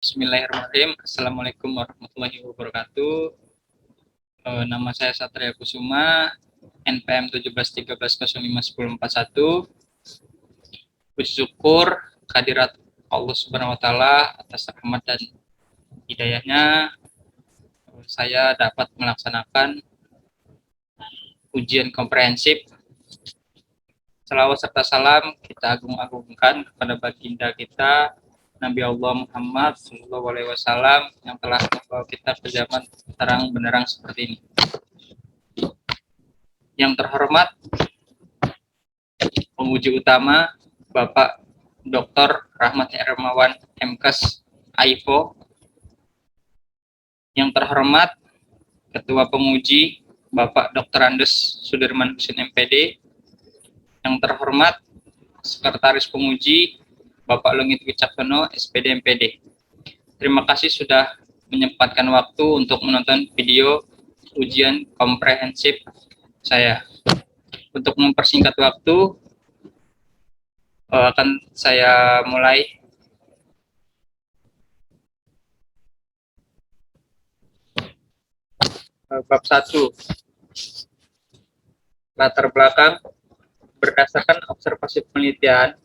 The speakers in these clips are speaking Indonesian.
Bismillahirrahmanirrahim. Assalamualaikum warahmatullahi wabarakatuh. Nama saya Satria Kusuma, NPM 1713051041. Puji syukur kehadirat Allah Subhanahu wa taala atas rahmat dan hidayahnya saya dapat melaksanakan ujian komprehensif. Selawat serta salam kita agung-agungkan kepada baginda kita Nabi Allah Muhammad SAW yang telah membawa kita ke zaman terang benderang seperti ini. Yang terhormat penguji utama Bapak Dr. Rahmat Hermawan MKes AIFO. Yang terhormat Ketua Penguji Bapak Dr. Andes Sudirman Husin MPD. Yang terhormat Sekretaris Penguji Bapak Lengit Wicaksono SPD MPD. Terima kasih sudah menyempatkan waktu untuk menonton video ujian komprehensif saya. Untuk mempersingkat waktu, akan saya mulai. Bab 1. Latar belakang. Berdasarkan observasi penelitian,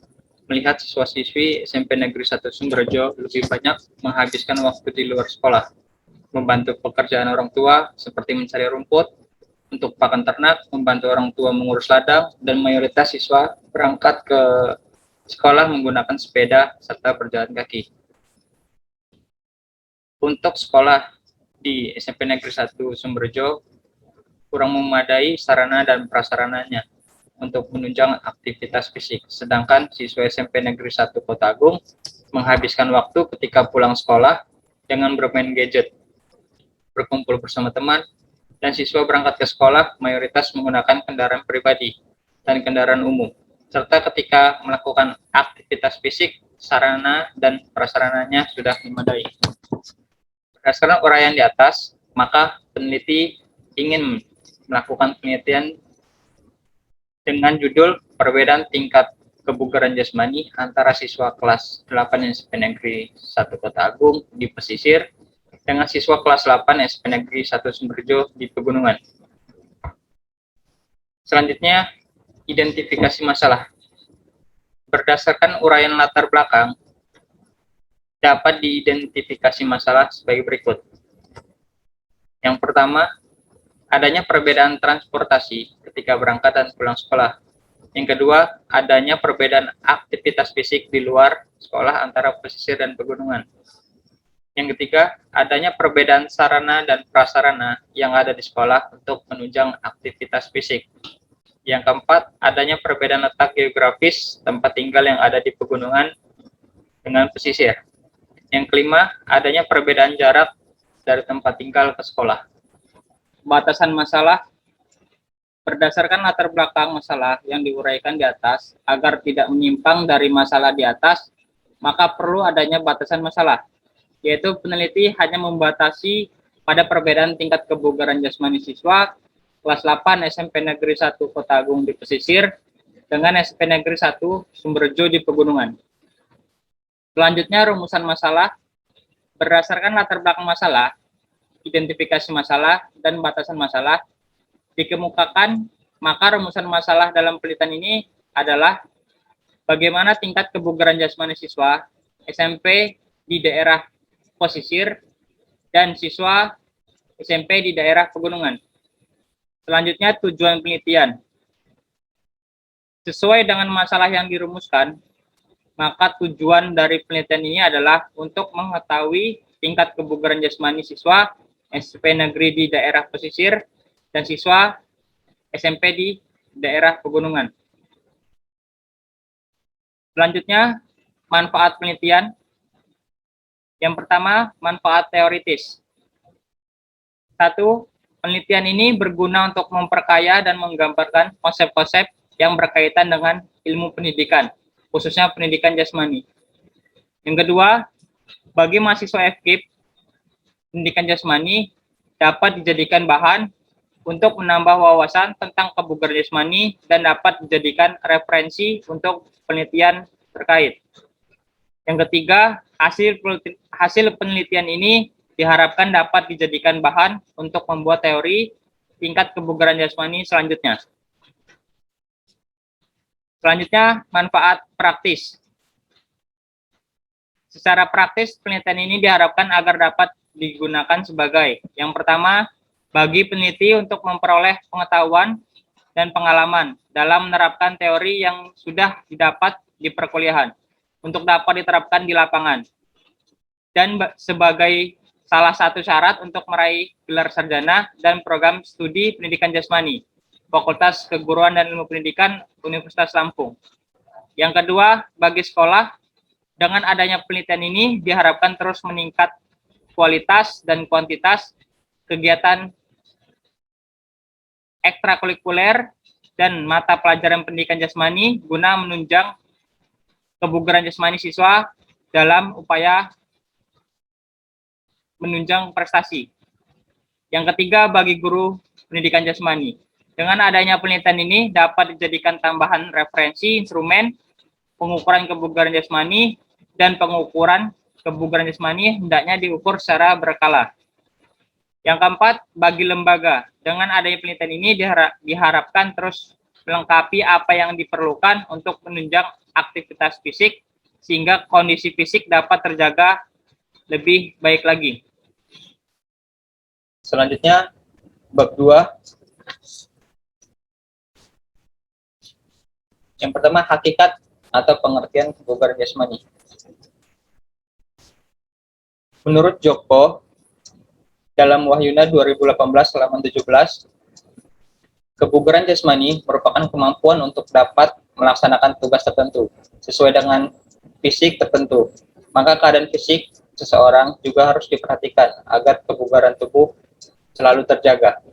melihat siswa-siswi SMP Negeri 1 Sumberjo lebih banyak menghabiskan waktu di luar sekolah, membantu pekerjaan orang tua seperti mencari rumput, untuk pakan ternak, membantu orang tua mengurus ladang, dan mayoritas siswa berangkat ke sekolah menggunakan sepeda serta berjalan kaki. Untuk sekolah di SMP Negeri 1 Sumberjo kurang memadai sarana dan prasarananya untuk menunjang aktivitas fisik, sedangkan siswa SMP Negeri 1 Kota Agung menghabiskan waktu ketika pulang sekolah dengan bermain gadget, berkumpul bersama teman, dan siswa berangkat ke sekolah mayoritas menggunakan kendaraan pribadi dan kendaraan umum, serta ketika melakukan aktivitas fisik, sarana dan prasarananya sudah memadai. Berdasarkan uraian di atas, maka peneliti ingin melakukan penelitian dengan judul perbedaan tingkat kebugaran jasmani antara siswa kelas 8 SMP Negeri 1 Kota Agung di pesisir dengan siswa kelas 8 SMP Negeri 1 Sumberjo di pegunungan. Selanjutnya, identifikasi masalah. Berdasarkan uraian latar belakang, dapat diidentifikasi masalah sebagai berikut. Yang pertama, adanya perbedaan transportasi ketika berangkat dan pulang sekolah. Yang kedua, adanya perbedaan aktivitas fisik di luar sekolah antara pesisir dan pegunungan. Yang ketiga, adanya perbedaan sarana dan prasarana yang ada di sekolah untuk menunjang aktivitas fisik. Yang keempat, adanya perbedaan letak geografis tempat tinggal yang ada di pegunungan dengan pesisir. Yang kelima, adanya perbedaan jarak dari tempat tinggal ke sekolah. Batasan masalah. Berdasarkan latar belakang masalah yang diuraikan di atas, agar tidak menyimpang dari masalah di atas, maka perlu adanya batasan masalah, yaitu peneliti hanya membatasi pada perbedaan tingkat kebugaran jasmani siswa kelas 8 SMP Negeri 1 Kota Agung di pesisir dengan SMP Negeri 1 Sumberjo di pegunungan. Selanjutnya, rumusan masalah. Berdasarkan latar belakang masalah, identifikasi masalah, dan batasan masalah dikemukakan, maka rumusan masalah dalam penelitian ini adalah bagaimana tingkat kebugaran jasmani siswa SMP di daerah pesisir dan siswa SMP di daerah pegunungan. Selanjutnya, tujuan penelitian. Sesuai dengan masalah yang dirumuskan, maka tujuan dari penelitian ini adalah untuk mengetahui tingkat kebugaran jasmani siswa SMP negeri di daerah pesisir dan siswa SMP di daerah pegunungan. Selanjutnya, manfaat penelitian. Yang pertama, manfaat teoritis. 1. Penelitian ini berguna untuk memperkaya dan menggambarkan konsep-konsep yang berkaitan dengan ilmu pendidikan, khususnya pendidikan jasmani. Yang kedua, bagi mahasiswa FKIP, pendidikan jasmani dapat dijadikan bahan untuk menambah wawasan tentang kebugaran jasmani dan dapat dijadikan referensi untuk penelitian terkait. Yang ketiga, hasil penelitian ini diharapkan dapat dijadikan bahan untuk membuat teori tingkat kebugaran jasmani selanjutnya. Selanjutnya, manfaat praktis. Secara praktis, penelitian ini diharapkan agar dapat digunakan sebagai yang pertama, bagi peneliti untuk memperoleh pengetahuan dan pengalaman dalam menerapkan teori yang sudah didapat di perkuliahan untuk dapat diterapkan di lapangan. Dan sebagai salah satu syarat untuk meraih gelar sarjana dan program studi pendidikan jasmani, Fakultas Keguruan dan Ilmu Pendidikan Universitas Lampung. Yang kedua, bagi sekolah, dengan adanya penelitian ini diharapkan terus meningkat kualitas dan kuantitas kegiatan ekstrakurikuler dan mata pelajaran pendidikan jasmani guna menunjang kebugaran jasmani siswa dalam upaya menunjang prestasi. Yang ketiga, bagi guru pendidikan jasmani. Dengan adanya penelitian ini dapat dijadikan tambahan referensi instrumen pengukuran kebugaran jasmani dan pengukuran kebugaran jasmani hendaknya diukur secara berkala. Yang keempat, bagi lembaga. Dengan adanya penelitian ini diharapkan terus melengkapi apa yang diperlukan untuk menunjang aktivitas fisik sehingga kondisi fisik dapat terjaga lebih baik lagi. Selanjutnya, bab 2. Yang pertama, hakikat atau pengertian kebugaran jasmani. Menurut Joko, dalam Wahyuna 2018 halaman 17, kebugaran jasmani merupakan kemampuan untuk dapat melaksanakan tugas tertentu sesuai dengan fisik tertentu. Maka keadaan fisik seseorang juga harus diperhatikan agar kebugaran tubuh selalu terjaga.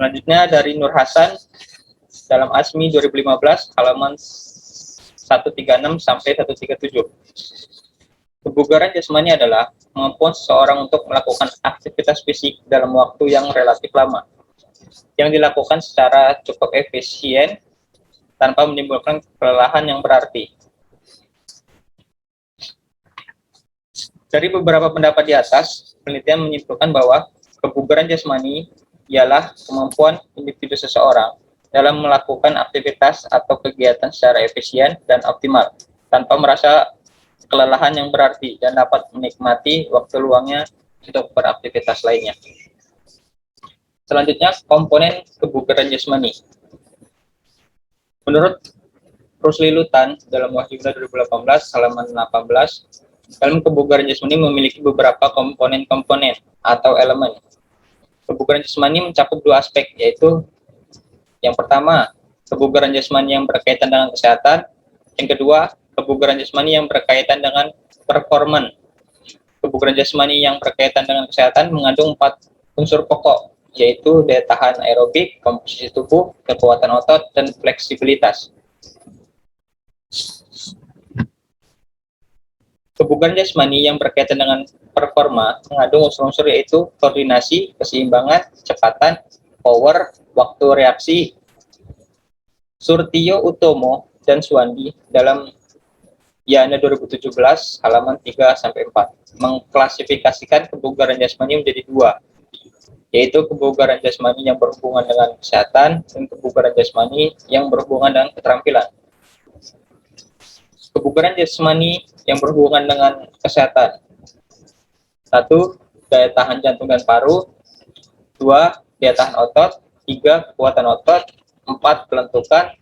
Selanjutnya dari Nur Hasan dalam ASMI 2015 halaman 136 sampai 137. Kebugaran jasmani adalah kemampuan seseorang untuk melakukan aktivitas fisik dalam waktu yang relatif lama, yang dilakukan secara cukup efisien tanpa menimbulkan kelelahan yang berarti. Dari beberapa pendapat di atas, penelitian menyimpulkan bahwa kebugaran jasmani ialah kemampuan individu seseorang dalam melakukan aktivitas atau kegiatan secara efisien dan optimal, tanpa merasa kelelahan yang berarti dan dapat menikmati waktu luangnya untuk beraktivitas lainnya. Selanjutnya, komponen kebugaran jasmani. Menurut Rusli Lutan dalam Wahyuna 2018 halaman 18, dalam kebugaran jasmani memiliki beberapa komponen-komponen atau elemen. Kebugaran jasmani mencakup dua aspek, yaitu yang pertama, kebugaran jasmani yang berkaitan dengan kesehatan. Yang kedua, kebugaran jasmani yang berkaitan dengan performan. Kebugaran jasmani yang berkaitan dengan kesehatan mengandung 4 unsur pokok, yaitu daya tahan aerobik, komposisi tubuh, kekuatan otot, dan fleksibilitas. Kebugaran jasmani yang berkaitan dengan performa mengandung unsur-unsur yaitu koordinasi, keseimbangan, kecepatan, power, waktu reaksi. Surtiyo Utomo dan Suwandi dalam Yana 2017 halaman 3-4 mengklasifikasikan kebugaran jasmani menjadi dua, yaitu kebugaran jasmani yang berhubungan dengan kesehatan dan kebugaran jasmani yang berhubungan dengan keterampilan. Kebugaran jasmani yang berhubungan dengan kesehatan: 1. Daya tahan jantung dan paru. 2. Daya tahan otot. 3. Kekuatan otot. 4. Pelentukan.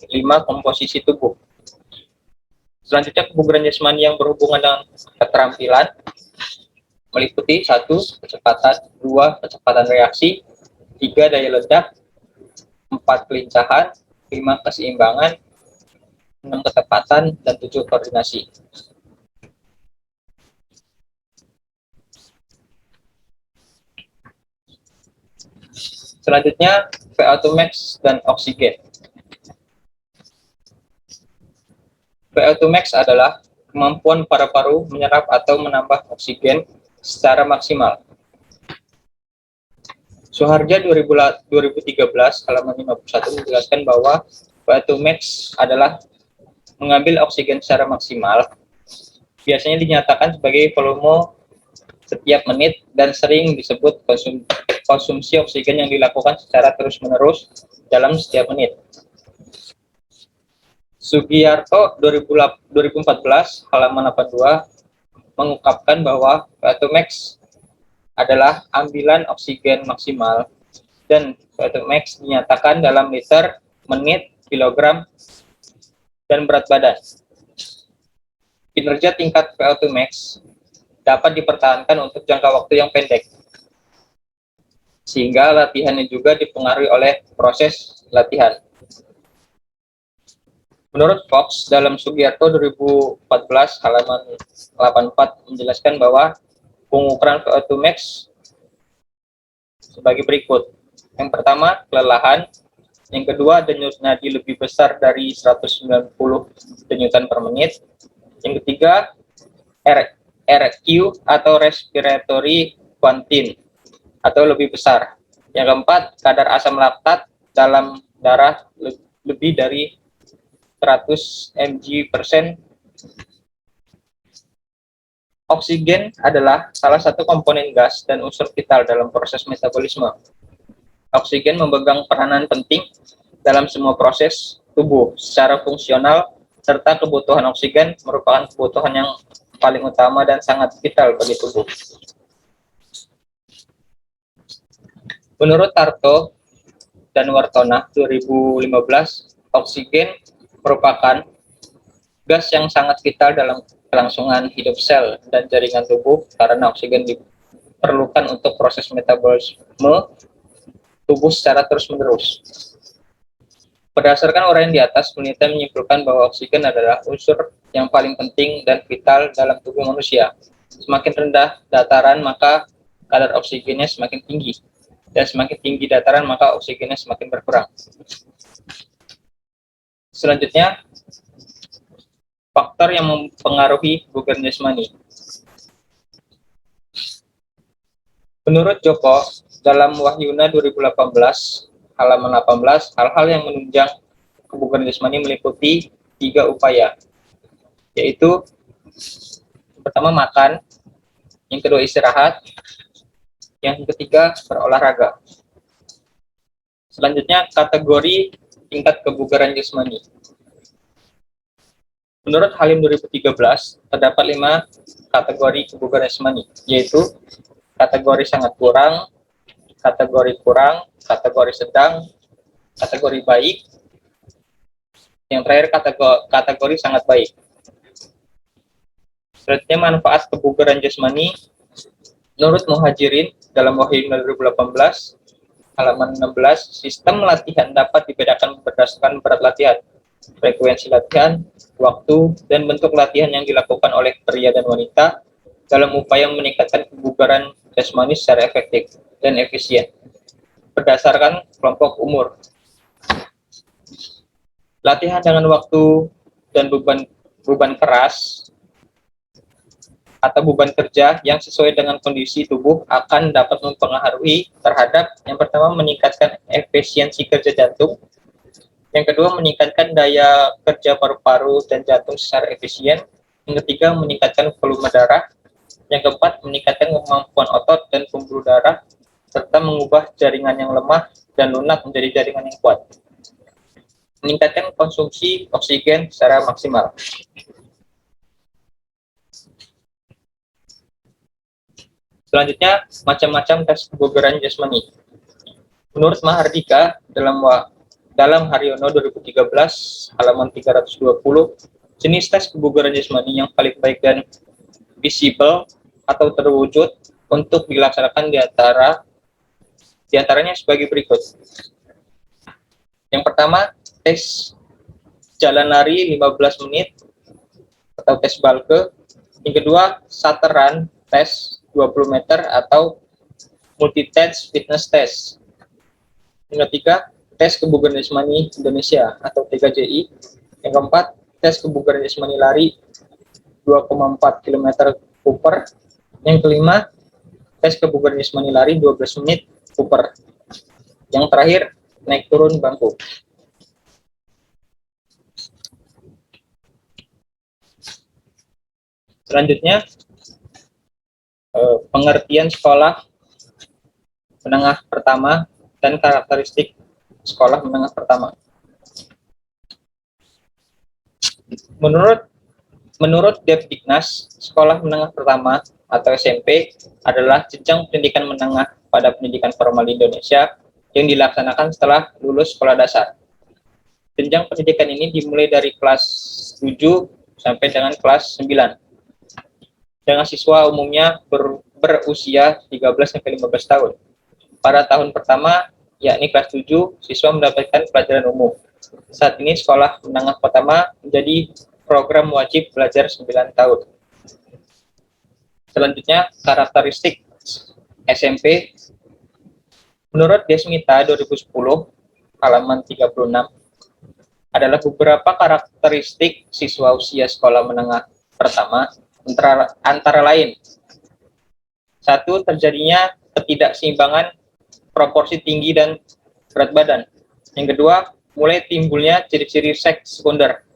5. Komposisi tubuh. Selanjutnya, kebugaran jasmani yang berhubungan dengan keterampilan meliputi 1. Kecepatan. 2. Kecepatan reaksi. 3. Daya ledak. 4. Kelincahan. 5. Keseimbangan. 6. Ketepatan. Dan 7. Koordinasi. Selanjutnya, VO2 max dan oksigen. VO2 max adalah kemampuan paru-paru menyerap atau menambah oksigen secara maksimal. Suharja 2013 halaman 51 menjelaskan bahwa VO2 max adalah mengambil oksigen secara maksimal biasanya dinyatakan sebagai volume setiap menit dan sering disebut konsumsi oksigen yang dilakukan secara terus-menerus dalam setiap menit. Sugiarto 2014 halaman 82 mengungkapkan bahwa VO2 max adalah ambilan oksigen maksimal dan VO2 max dinyatakan dalam liter, menit, kilogram, dan berat badan. Kinerja tingkat VO2 max dapat dipertahankan untuk jangka waktu yang pendek, sehingga latihannya juga dipengaruhi oleh proses latihan. Menurut Fox, dalam Sugiarto 2014 halaman 84 menjelaskan bahwa pengukuran VO2 max sebagai berikut. Yang pertama, kelelahan. Yang kedua, denyut nadi lebih besar dari 190 denyutan per menit. Yang ketiga, RQ atau respiratory quantity atau lebih besar. Yang keempat, kadar asam laktat dalam darah lebih dari 100 mg/%. Oksigen adalah salah satu komponen gas dan unsur vital dalam proses metabolisme. Oksigen memegang peranan penting dalam semua proses tubuh secara fungsional, serta kebutuhan oksigen merupakan kebutuhan yang paling utama dan sangat vital bagi tubuh. Menurut Tarto dan Wartona 2015, oksigen merupakan gas yang sangat vital dalam kelangsungan hidup sel dan jaringan tubuh karena oksigen diperlukan untuk proses metabolisme tubuh secara terus-menerus. Berdasarkan uraian di atas, penelitian menyimpulkan bahwa oksigen adalah unsur yang paling penting dan vital dalam tubuh manusia. Semakin rendah dataran, maka kadar oksigennya semakin tinggi, dan semakin tinggi dataran, maka oksigennya semakin berkurang. Selanjutnya, faktor yang mempengaruhi kebugaran jasmani. Menurut Joko, dalam Wahyuna 2018, halaman 18, hal-hal yang menunjang kebugaran jasmani meliputi 3 upaya, yaitu pertama makan, yang kedua istirahat, yang ketiga berolahraga. Selanjutnya, kategori tingkat kebugaran jasmani. Menurut Halim 2013, terdapat 5 kategori kebugaran jasmani, yaitu kategori sangat kurang, kategori kurang, kategori sedang, kategori baik, yang terakhir kategori sangat baik. Selanjutnya, manfaat kebugaran jasmani. Menurut Muhajirin dalam Wahyu 2018 halaman 16, sistem latihan dapat dibedakan berdasarkan berat latihan, frekuensi latihan, waktu, dan bentuk latihan yang dilakukan oleh pria dan wanita dalam upaya meningkatkan kebugaran jasmani secara efektif dan efisien berdasarkan kelompok umur. Latihan dengan waktu dan beban keras atau beban kerja yang sesuai dengan kondisi tubuh akan dapat mempengaruhi terhadap yang pertama meningkatkan efisiensi kerja jantung, yang kedua meningkatkan daya kerja paru-paru dan jantung secara efisien, yang ketiga meningkatkan volume darah, yang keempat meningkatkan kemampuan otot dan pembuluh darah, serta mengubah jaringan yang lemah dan lunak menjadi jaringan yang kuat. Meningkatkan konsumsi oksigen secara maksimal. Selanjutnya, macam-macam tes kebugaran jasmani. Menurut Mahardika dalam Haryono 2013 halaman 320, jenis tes kebugaran jasmani yang paling baik dan visible atau terwujud untuk dilaksanakan diantaranya sebagai berikut. Yang pertama, tes jalan lari 15 menit atau tes Balke. Yang kedua, Shuttle Run tes 20 meter atau multi-test fitness test. Yang ketiga, tes kebugaran jasmani Indonesia atau 3JI. Yang keempat, tes kebugaran jasmani lari 2,4 km Cooper. Yang kelima, tes kebugaran jasmani lari 12 menit Cooper. Yang terakhir, naik turun bangku. Selanjutnya, pengertian sekolah menengah pertama dan karakteristik sekolah menengah pertama. Menurut Depdiknas, sekolah menengah pertama atau SMP adalah jenjang pendidikan menengah pada pendidikan formal di Indonesia yang dilaksanakan setelah lulus sekolah dasar. Jenjang pendidikan ini dimulai dari kelas 7 sampai dengan kelas 9. Dengan siswa umumnya berusia 13 sampai 15 tahun. Pada tahun pertama, yakni kelas 7, siswa mendapatkan pelajaran umum. Saat ini sekolah menengah pertama menjadi program wajib belajar 9 tahun. Selanjutnya, karakteristik SMP. Menurut Desmita 2010, halaman 36, adalah beberapa karakteristik siswa usia sekolah menengah pertama, antara lain. 1. Terjadinya ketidakseimbangan proporsi tinggi dan berat badan. Yang kedua, mulai timbulnya ciri-ciri seks sekunder.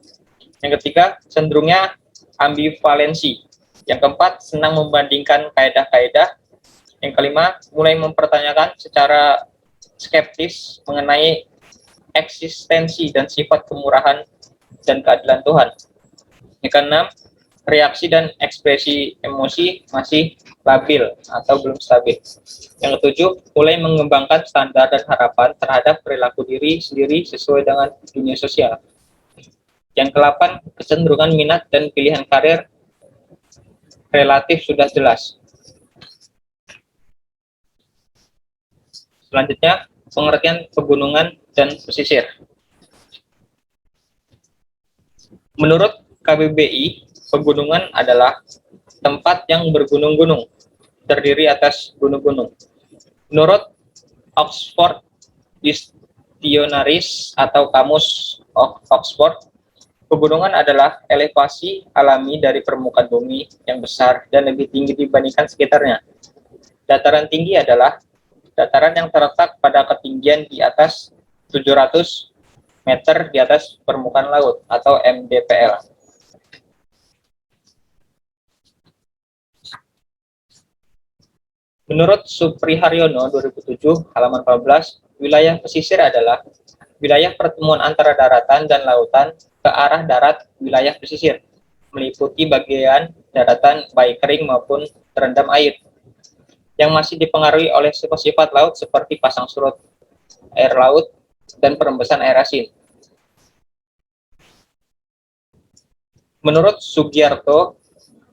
Yang ketiga, cenderungnya ambivalensi. Yang keempat, senang membandingkan kaedah-kaedah. Yang kelima, mulai mempertanyakan secara skeptis mengenai eksistensi dan sifat kemurahan dan keadilan Tuhan. Yang keenam, reaksi dan ekspresi emosi masih labil atau belum stabil. Yang ketujuh, mulai mengembangkan standar dan harapan terhadap perilaku diri sendiri sesuai dengan dunia sosial. Yang kedelapan, kecenderungan minat dan pilihan karir relatif sudah jelas. Selanjutnya, pengertian pegunungan dan pesisir. Menurut KBBI, pegunungan adalah tempat yang bergunung-gunung, terdiri atas gunung-gunung. Menurut Oxford Dictionaries atau Kamus Oxford, pegunungan adalah elevasi alami dari permukaan bumi yang besar dan lebih tinggi dibandingkan sekitarnya. Dataran tinggi adalah dataran yang terletak pada ketinggian di atas 700 meter di atas permukaan laut atau MDPL. Menurut Supri Haryono 2007 halaman 14, wilayah pesisir adalah wilayah pertemuan antara daratan dan lautan ke arah darat wilayah pesisir, meliputi bagian daratan baik kering maupun terendam air, yang masih dipengaruhi oleh sifat-sifat laut seperti pasang surut air laut dan perembesan air asin. Menurut Sugiarto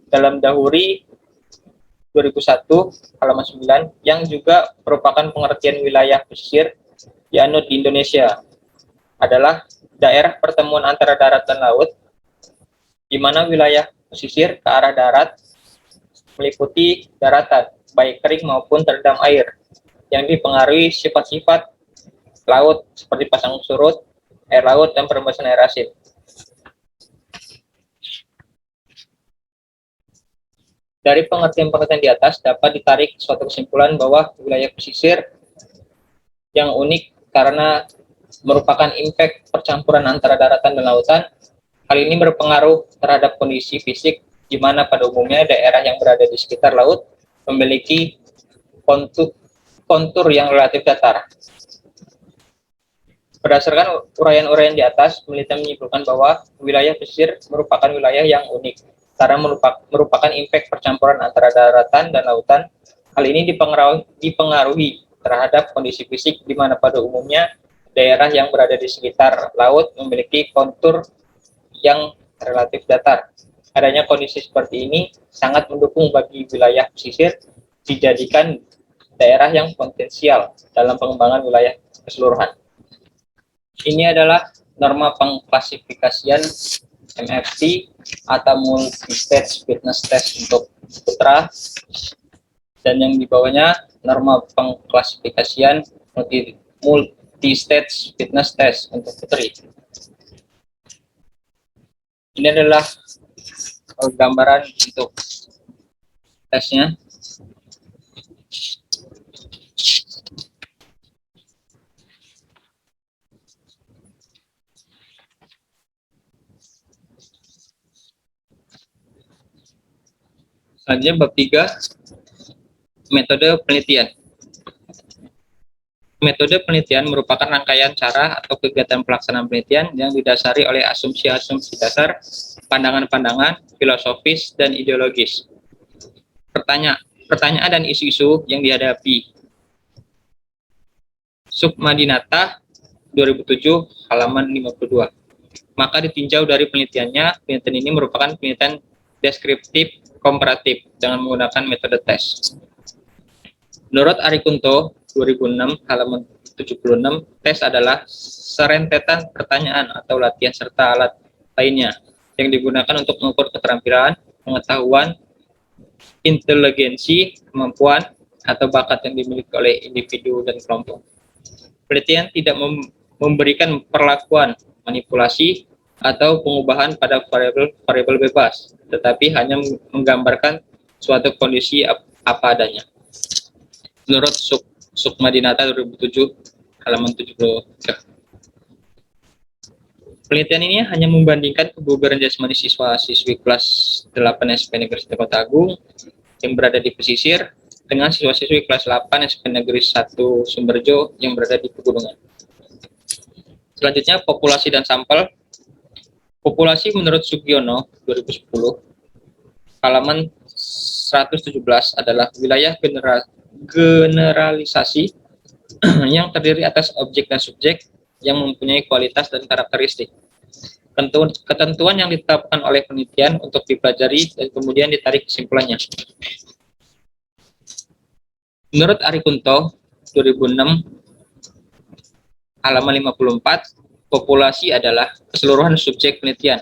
dalam Dahuri 2001 halaman 9, yang juga merupakan pengertian wilayah pesisir dianut di Indonesia adalah daerah pertemuan antara darat dan laut, di mana wilayah pesisir ke arah darat meliputi daratan baik kering maupun terendam air, yang dipengaruhi sifat-sifat laut seperti pasang surut air laut dan perembesan air asin. Dari pengertian-pengertian di atas dapat ditarik suatu kesimpulan bahwa wilayah pesisir yang unik karena merupakan impact percampuran antara daratan dan lautan. Hal ini berpengaruh terhadap kondisi fisik, di mana pada umumnya daerah yang berada di sekitar laut memiliki kontur yang relatif datar. Berdasarkan uraian-uraian di atas, penelitian menyimpulkan bahwa wilayah pesisir merupakan wilayah yang unik karena merupakan impact percampuran antara daratan dan lautan. Hal ini dipengaruhi terhadap kondisi fisik, di mana pada umumnya daerah yang berada di sekitar laut memiliki kontur yang relatif datar. Adanya kondisi seperti ini sangat mendukung bagi wilayah pesisir dijadikan daerah yang potensial dalam pengembangan wilayah keseluruhan. Ini adalah norma pengklasifikasian MFT atau Multi-Stage Fitness Test untuk putra, dan yang di bawahnya norma pengklasifikasian Multi-Stage Fitness Test untuk putri. Ini adalah gambaran untuk tesnya. Selanjutnya bab 3, metode penelitian. Metode penelitian merupakan rangkaian cara atau kegiatan pelaksanaan penelitian yang didasari oleh asumsi-asumsi dasar, pandangan-pandangan, filosofis, dan ideologis. Pertanyaan dan isu-isu yang dihadapi. Sukmadinata 2007 halaman 52. Maka ditinjau dari penelitiannya, penelitian ini merupakan penelitian deskriptif komparatif dengan menggunakan metode tes. Menurut Arikunto 2006 halaman 76, tes adalah serentetan pertanyaan atau latihan serta alat lainnya yang digunakan untuk mengukur keterampilan, pengetahuan, inteligensi, kemampuan, atau bakat yang dimiliki oleh individu dan kelompok. Penelitian tidak memberikan perlakuan, manipulasi, atau pengubahan pada variabel bebas, tetapi hanya menggambarkan suatu kondisi apa adanya. Menurut Sukmadinata 2007 halaman 73. Penelitian ini hanya membandingkan kebugaran jasmani siswa-siswi kelas 8 SMP Negeri 1 Kota Agung yang berada di pesisir dengan siswa-siswi kelas 8 SMP Negeri 1 Sumberjo yang berada di pegunungan. Selanjutnya, populasi dan sampel. Populasi menurut Sugiono 2010 halaman 117 adalah wilayah generalisasi yang terdiri atas objek dan subjek yang mempunyai kualitas dan karakteristik. Ketentuan yang ditetapkan oleh penelitian untuk dipelajari dan kemudian ditarik kesimpulannya. Menurut Arikunto 2006 halaman 54, populasi adalah keseluruhan subjek penelitian.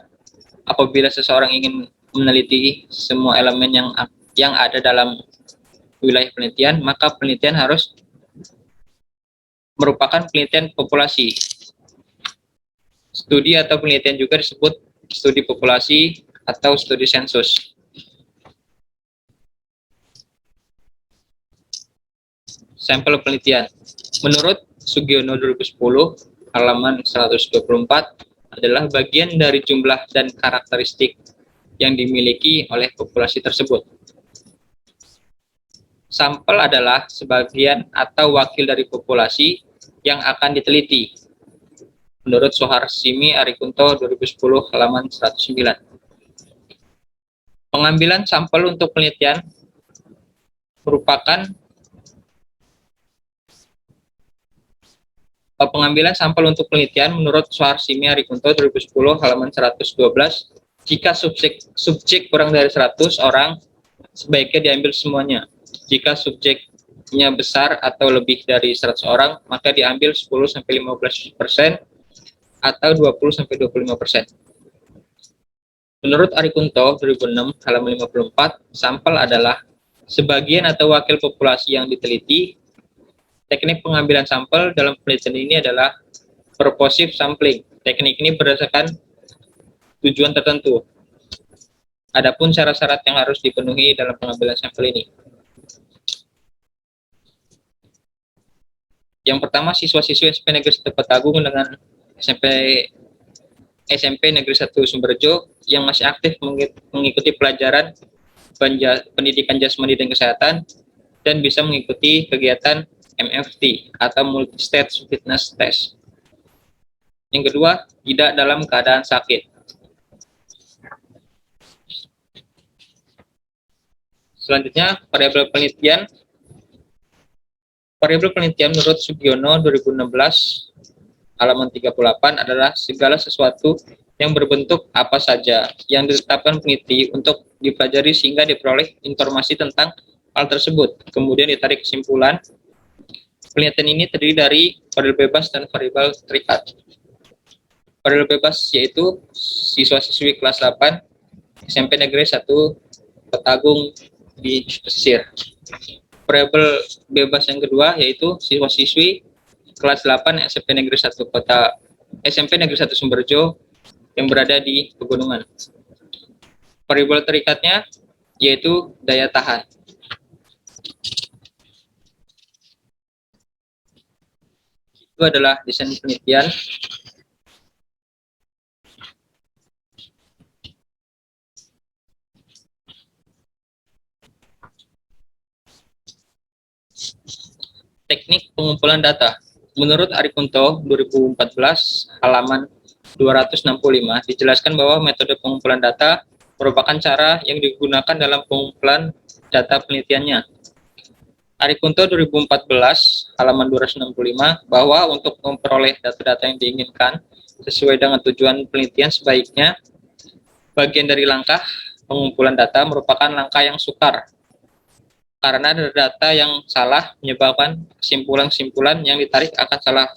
Apabila seseorang ingin meneliti semua elemen yang ada dalam wilayah penelitian, maka penelitian harus merupakan penelitian populasi. Studi atau penelitian juga disebut studi populasi atau studi sensus. Sampel penelitian. Menurut Sugiono 2010 halaman 124 adalah bagian dari jumlah dan karakteristik yang dimiliki oleh populasi tersebut. Sampel adalah sebagian atau wakil dari populasi yang akan diteliti. Menurut Soharsimi Arikunto 2010 halaman 109. Pengambilan sampel untuk penelitian merupakan pengambilan sampel untuk penelitian menurut Soharsimi Arikunto 2010 halaman 112, jika subjek kurang dari 100 orang, sebaiknya diambil semuanya. Jika subjeknya besar atau lebih dari 100 orang, maka diambil 10-15% atau 20-25%. Menurut Arikunto 2006 halaman 54, sampel adalah sebagian atau wakil populasi yang diteliti. Teknik pengambilan sampel dalam penelitian ini adalah purposive sampling. Teknik ini berdasarkan tujuan tertentu. Adapun syarat-syarat yang harus dipenuhi dalam pengambilan sampel ini. Yang pertama, siswa-siswi SMP Negeri 1 Kota Agung dengan SMP Negeri 1 Sumberjo yang masih aktif mengikuti pelajaran pendidikan jasmani dan kesehatan dan bisa mengikuti kegiatan MFT atau Multi-Stage Fitness Test. Yang kedua, tidak dalam keadaan sakit. Selanjutnya, variabel penelitian. Variabel penelitian menurut Sugiono 2016 halaman 38 adalah segala sesuatu yang berbentuk apa saja yang ditetapkan peneliti untuk dipelajari sehingga diperoleh informasi tentang hal tersebut. Kemudian ditarik kesimpulan. Penelitian ini terdiri dari variabel bebas dan variabel terikat. Variabel bebas yaitu siswa-siswi kelas 8 SMP Negeri 1 Kota Agung di pesisir. Variabel bebas yang kedua yaitu siswa-siswi kelas 8 SMP Negeri 1 Sumberjo yang berada di pegunungan. Variabel terikatnya yaitu daya tahan. Itu adalah desain penelitian. Teknik pengumpulan data. Menurut Arikunto 2014 halaman 265 dijelaskan bahwa metode pengumpulan data merupakan cara yang digunakan dalam pengumpulan data penelitiannya. Arikunto 2014 halaman 265 bahwa untuk memperoleh data-data yang diinginkan sesuai dengan tujuan penelitian sebaiknya bagian dari langkah pengumpulan data merupakan langkah yang sukar karena data yang salah menyebabkan kesimpulan-kesimpulan yang ditarik akan salah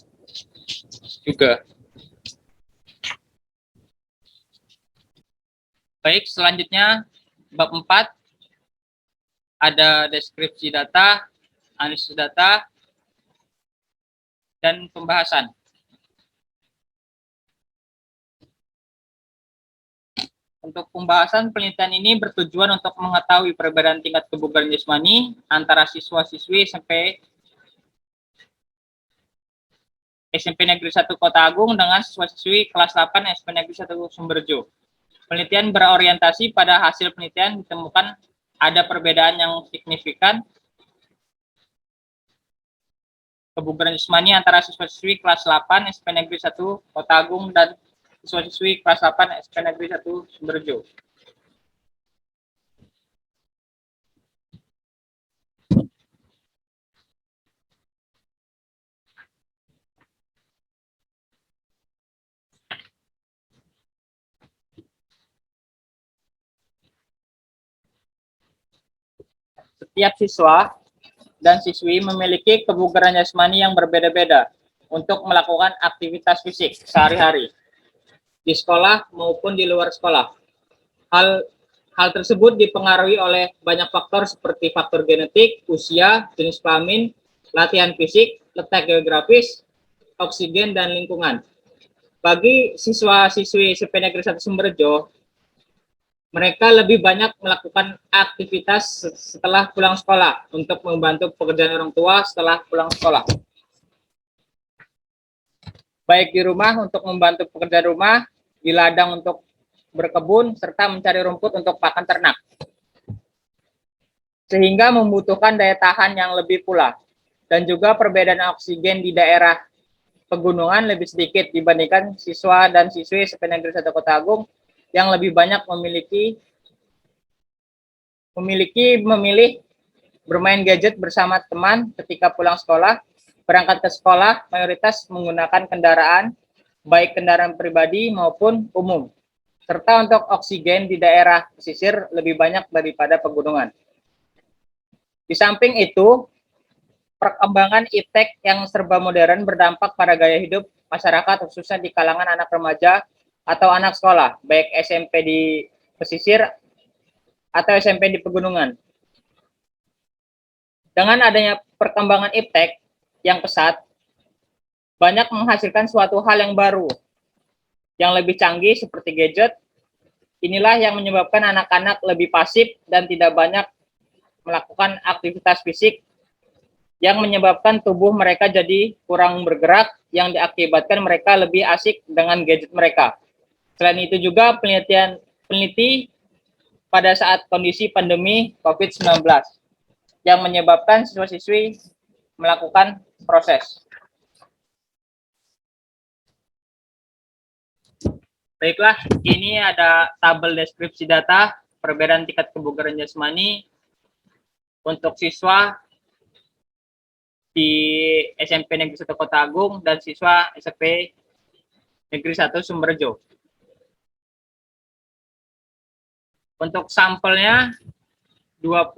juga. Baik, selanjutnya bab 4 ada deskripsi data, analisis data, dan pembahasan. Untuk pembahasan penelitian ini bertujuan untuk mengetahui perbedaan tingkat kebugaran jasmani antara siswa-siswi SMP Negeri 1 Kota Agung dengan siswa-siswi kelas 8 SMP Negeri 1 Sumberjo. Penelitian berorientasi pada hasil penelitian ditemukan ada perbedaan yang signifikan kebugaran jasmani antara siswa-siswi kelas 8 SMP Negeri 1 Kota Agung dan siswa-siswi kelas 8 SMP Negeri 1 Sumberjo. Setiap siswa dan siswi memiliki kebugaran jasmani yang berbeda-beda untuk melakukan aktivitas fisik sehari-hari di sekolah maupun di luar sekolah. Hal tersebut dipengaruhi oleh banyak faktor seperti faktor genetik, usia, jenis kelamin, latihan fisik, letak geografis, oksigen, dan lingkungan. Bagi siswa-siswi SMP Negeri 1 Sumberjo, mereka lebih banyak melakukan aktivitas setelah pulang sekolah untuk membantu pekerjaan orang tua setelah pulang sekolah. Baik di rumah untuk membantu pekerjaan rumah, di ladang untuk berkebun, serta mencari rumput untuk pakan ternak. Sehingga membutuhkan daya tahan yang lebih pula. Dan juga perbedaan oksigen di daerah pegunungan lebih sedikit dibandingkan siswa dan siswi SMP Negeri 1 Kota Agung yang lebih banyak memilih bermain gadget bersama teman ketika pulang sekolah. Berangkat ke sekolah mayoritas menggunakan kendaraan, baik kendaraan pribadi maupun umum. Serta untuk oksigen di daerah pesisir lebih banyak daripada pegunungan. Di samping itu, perkembangan iptek yang serba modern berdampak pada gaya hidup masyarakat khususnya di kalangan anak remaja atau anak sekolah, baik SMP di pesisir atau SMP di pegunungan. Dengan adanya perkembangan iptek yang pesat, banyak menghasilkan suatu hal yang baru, yang lebih canggih seperti gadget. Inilah yang menyebabkan anak-anak lebih pasif dan tidak banyak melakukan aktivitas fisik, yang menyebabkan tubuh mereka jadi kurang bergerak, yang diakibatkan mereka lebih asik dengan gadget mereka. Selain itu juga peneliti pada saat kondisi pandemi COVID-19 yang menyebabkan siswa-siswi melakukan proses. Baiklah, ini ada tabel deskripsi data perbedaan tingkat kebugaran jasmani untuk siswa di SMP Negeri 1 Kota Agung dan siswa SMP Negeri 1 Sumberjo. Untuk sampelnya 20,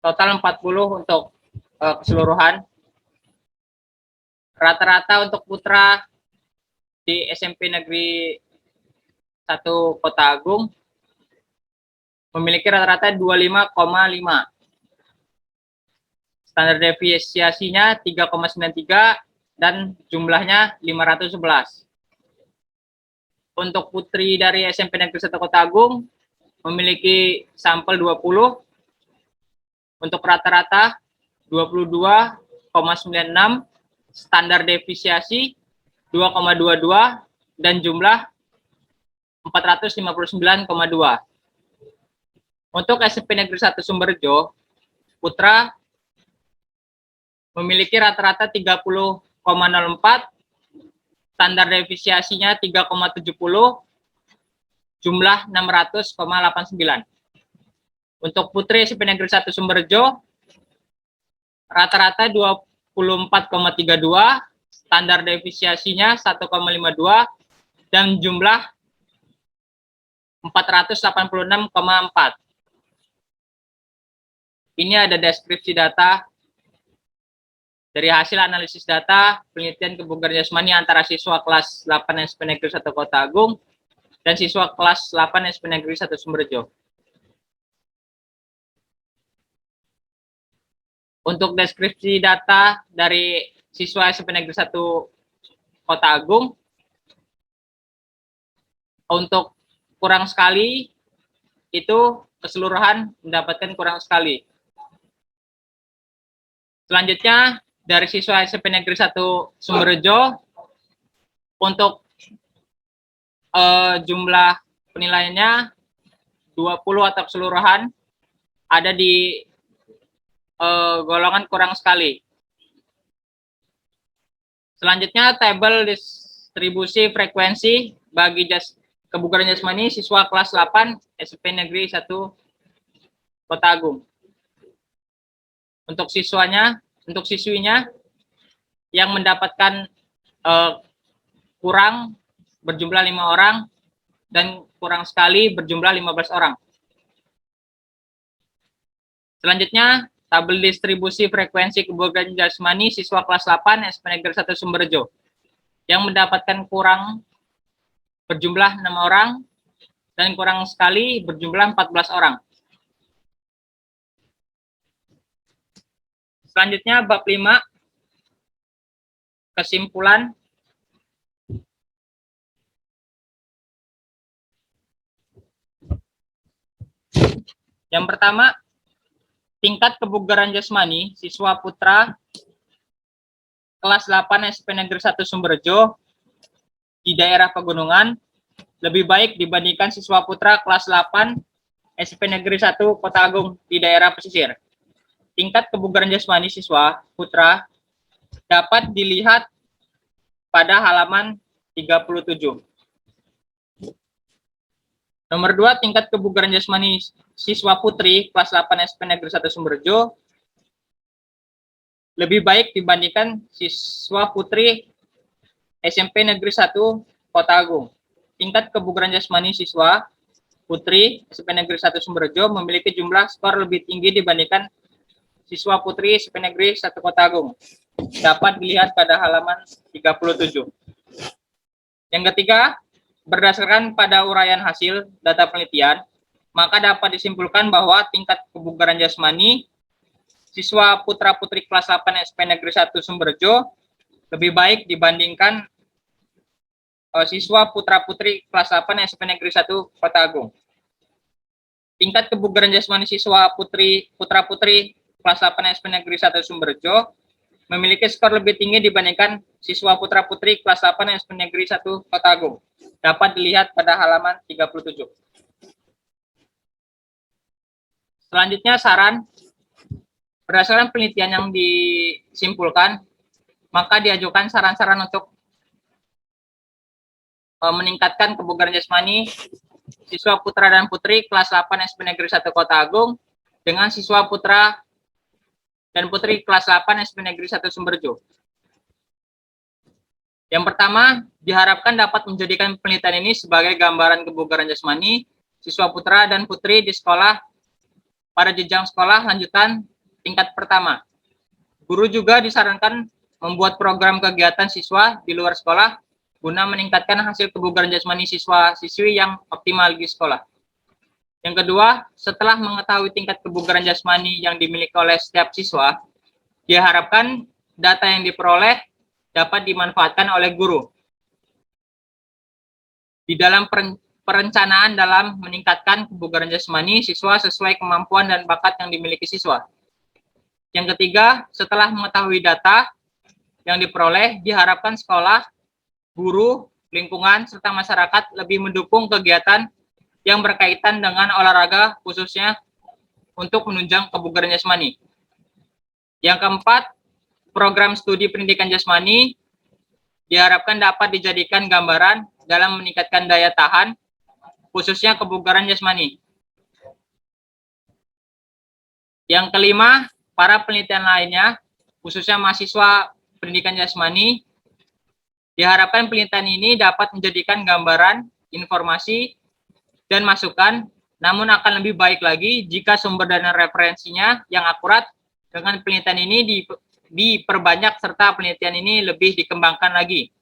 total 40 untuk keseluruhan. Rata-rata untuk putra di SMP Negeri 1 Kota Agung memiliki rata-rata 25,5. Standar deviasinya 3,93 dan jumlahnya 511. Untuk putri dari SMP Negeri 1 Kota Agung memiliki sampel 20. Untuk rata-rata 22,96, standar deviasi 2,22 dan jumlah 459,2. Untuk SMP Negeri 1 Sumberjo, putra memiliki rata-rata 30,04, standar defisiasinya 3,70, jumlah 600,89. Untuk Putri SMP Negeri 1 Sumberjo, rata-rata 24,32, standar defisiasinya 1,52, dan jumlah 486,4. Ini ada deskripsi data dari hasil analisis data penelitian kebugaran jasmani antara siswa kelas 8 SMP Negeri 1 Kota Agung dan siswa kelas 8 SMP Negeri 1 Sumberjo. Untuk deskripsi data dari siswa SMP Negeri 1 Kota Agung, untuk kurang sekali itu keseluruhan mendapatkan kurang sekali. Selanjutnya dari siswa SMP Negeri 1 Sumberjo, untuk jumlah penilaiannya 20 atau keseluruhan ada di golongan kurang sekali. Selanjutnya tabel distribusi frekuensi bagi kebugaran jasmani siswa kelas 8 SMP Negeri 1 Kota Agung. Untuk siswinya yang mendapatkan kurang berjumlah 5 orang dan kurang sekali berjumlah 15 orang. Selanjutnya tabel distribusi frekuensi kebugaran jasmani siswa kelas 8 SMP Negeri 1 Sumberjo yang mendapatkan kurang berjumlah 6 orang dan kurang sekali berjumlah 14 orang. Selanjutnya bab 5, kesimpulan. Yang pertama, tingkat kebugaran jasmani siswa putra kelas 8 SMP Negeri 1 Sumberjo di daerah pegunungan lebih baik dibandingkan siswa putra kelas 8 SMP Negeri 1 Kota Agung di daerah pesisir. Tingkat kebugaran jasmani siswa putra dapat dilihat pada halaman 37. Nomor 2, tingkat kebugaran jasmani siswa putri kelas 8 SMP Negeri 1 Sumberjo lebih baik dibandingkan siswa putri SMP Negeri 1 Kota Agung. Tingkat kebugaran jasmani siswa putri SMP Negeri 1 Sumberjo memiliki jumlah skor lebih tinggi dibandingkan siswa putri SMP Negeri 1 Kota Agung. Dapat dilihat pada halaman 37. Yang ketiga, berdasarkan pada uraian hasil data penelitian, maka dapat disimpulkan bahwa tingkat kebugaran jasmani siswa putra-putri kelas 8 SMP Negeri 1 Sumberjo lebih baik dibandingkan siswa putra-putri kelas 8 SMP Negeri 1 Kota Agung. Tingkat kebugaran jasmani siswa putra-putri kelas 8 SMP Negeri 1 Sumberjo memiliki skor lebih tinggi dibandingkan siswa putra-putri kelas 8 SMP Negeri 1 Kota Agung. Dapat dilihat pada halaman 37. Selanjutnya saran. Berdasarkan penelitian yang disimpulkan, maka diajukan saran-saran untuk meningkatkan kebugaran jasmani siswa putra dan putri kelas 8 SMP Negeri 1 Kota Agung dengan siswa putra dan putri kelas 8 SMP Negeri 1 Sumberjo. Yang pertama, diharapkan dapat menjadikan penelitian ini sebagai gambaran kebugaran jasmani siswa putra dan putri di sekolah pada jenjang sekolah lanjutan tingkat pertama. Guru juga disarankan membuat program kegiatan siswa di luar sekolah guna meningkatkan hasil kebugaran jasmani siswa-siswi yang optimal di sekolah. Yang kedua, setelah mengetahui tingkat kebugaran jasmani yang dimiliki oleh setiap siswa, diharapkan data yang diperoleh dapat dimanfaatkan oleh guru di dalam perencanaan dalam meningkatkan kebugaran jasmani siswa sesuai kemampuan dan bakat yang dimiliki siswa. Yang ketiga, setelah mengetahui data yang diperoleh, diharapkan sekolah, guru, lingkungan, serta masyarakat lebih mendukung kegiatan yang berkaitan dengan olahraga khususnya untuk menunjang kebugaran jasmani. Yang keempat, program studi pendidikan jasmani diharapkan dapat dijadikan gambaran dalam meningkatkan daya tahan, khususnya kebugaran jasmani. Yang kelima, para penelitian lainnya, khususnya mahasiswa pendidikan jasmani, diharapkan penelitian ini dapat menjadikan gambaran, informasi, dan masukan, namun akan lebih baik lagi jika sumber dan referensinya yang akurat dengan penelitian ini diperbanyak serta penelitian ini lebih dikembangkan lagi.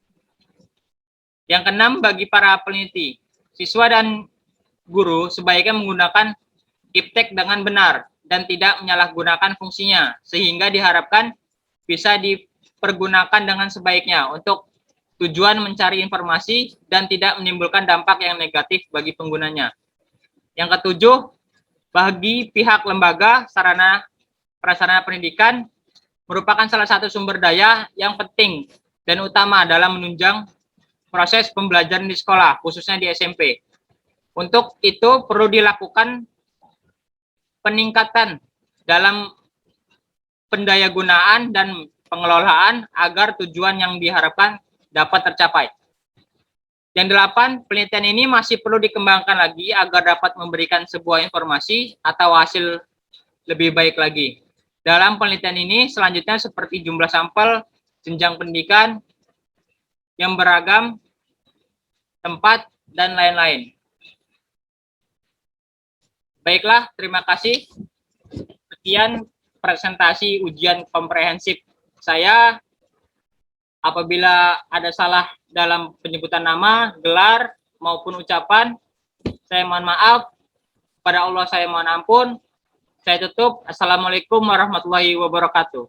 Yang keenam, bagi para peneliti, siswa dan guru sebaiknya menggunakan iptek dengan benar dan tidak menyalahgunakan fungsinya, sehingga diharapkan bisa dipergunakan dengan sebaiknya untuk tujuan mencari informasi dan tidak menimbulkan dampak yang negatif bagi penggunanya. Yang ketujuh, bagi pihak lembaga sarana prasarana pendidikan merupakan salah satu sumber daya yang penting dan utama dalam menunjang proses pembelajaran di sekolah, khususnya di SMP. Untuk itu perlu dilakukan peningkatan dalam pendayagunaan dan pengelolaan agar tujuan yang diharapkan dapat tercapai. Yang delapan, penelitian ini masih perlu dikembangkan lagi agar dapat memberikan sebuah informasi atau hasil lebih baik lagi. Dalam penelitian ini selanjutnya seperti jumlah sampel, jenjang pendidikan yang beragam, tempat, dan lain-lain. Baiklah, terima kasih. Sekian presentasi ujian komprehensif saya. Apabila ada salah dalam penyebutan nama, gelar, maupun ucapan, saya mohon maaf. Pada Allah saya mohon ampun. Saya tutup. Assalamualaikum warahmatullahi wabarakatuh.